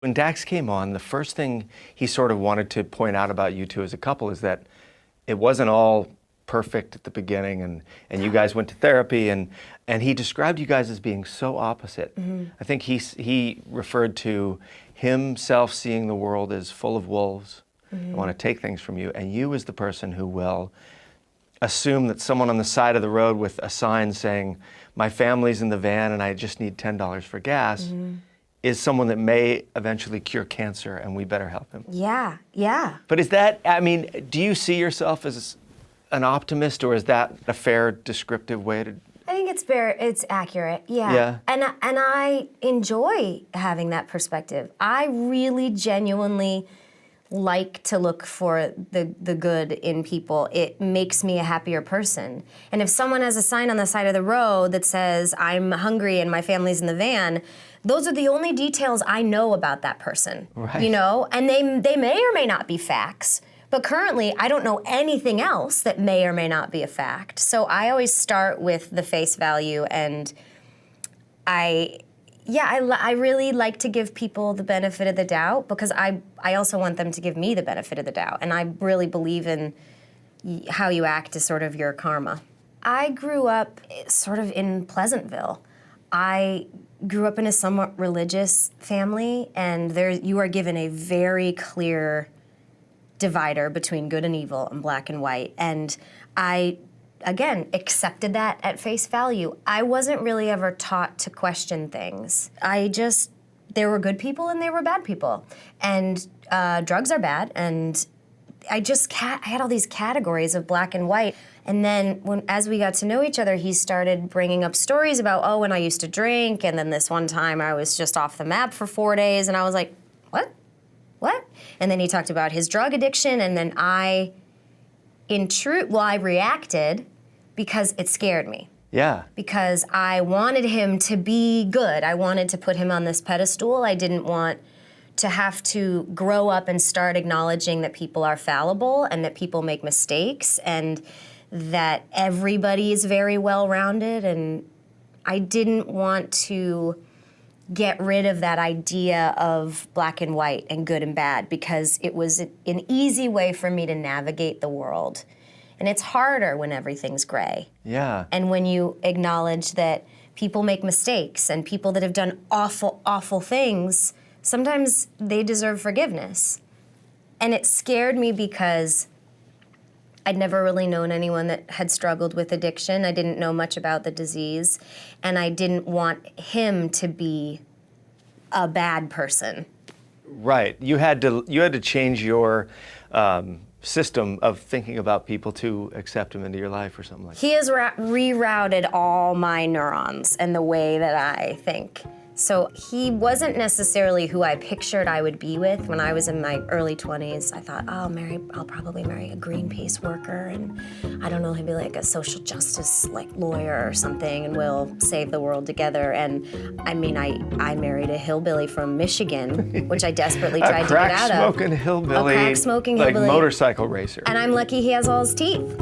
When Dax came on, the first thing he sort of wanted to point out about you two as a couple is that it wasn't all perfect at the beginning, and you guys went to therapy, and he described you guys as being so opposite. Mm-hmm. I think he referred to himself seeing the world as full of wolves, mm-hmm. want to take things from you, and you as the person who will assume that someone on the side of the road with a sign saying, "My family's in the van and I just need $10 for gas," mm-hmm. is someone that may eventually cure cancer, and we better help him. Yeah, yeah. But is that, I mean, do you see yourself as an optimist, or is that a fair descriptive way to? I think it's accurate, yeah. And I enjoy having that perspective. I really genuinely like to look for the good in people. It makes me a happier person. And if someone has a sign on the side of the road that says, "I'm hungry and my family's in the van," those are the only details I know about that person, right. You know? And they may or may not be facts, but currently I don't know anything else that may or may not be a fact. So I always start with the face value, and I really like to give people the benefit of the doubt, because I also want them to give me the benefit of the doubt. And I really believe in how you act is sort of your karma. I grew up sort of in Pleasantville. I grew up in a somewhat religious family, and you are given a very clear divider between good and evil and black and white. And I, again, accepted that at face value. I wasn't really ever taught to question things. There were good people and there were bad people. And drugs are bad, and I had all these categories of black and white. And then as we got to know each other, he started bringing up stories about, when I used to drink, and then this one time I was just off the map for 4 days, and I was like, what? And then he talked about his drug addiction, and then I reacted because it scared me. Yeah. Because I wanted him to be good. I wanted to put him on this pedestal. I didn't want to have to grow up and start acknowledging that people are fallible and that people make mistakes and that everybody is very well-rounded. And I didn't want to get rid of that idea of black and white and good and bad, because it was an easy way for me to navigate the world. And it's harder when everything's gray. Yeah. And when you acknowledge that people make mistakes, and people that have done awful, awful things, sometimes they deserve forgiveness. And it scared me because I'd never really known anyone that had struggled with addiction. I didn't know much about the disease, and I didn't want him to be a bad person. Right. You had to change your system of thinking about people to accept him into your life, or something like that. He has rerouted all my neurons and the way that I think. So he wasn't necessarily who I pictured I would be with. When I was in my early 20s, I thought, I'll probably marry a Greenpeace worker, and I don't know, he'll be like a social justice lawyer or something, and we'll save the world together. And I mean, I married a hillbilly from Michigan, which I desperately tried to get out of. A crack-smoking hillbilly. A crack-smoking hillbilly. Like motorcycle racer. And I'm lucky he has all his teeth.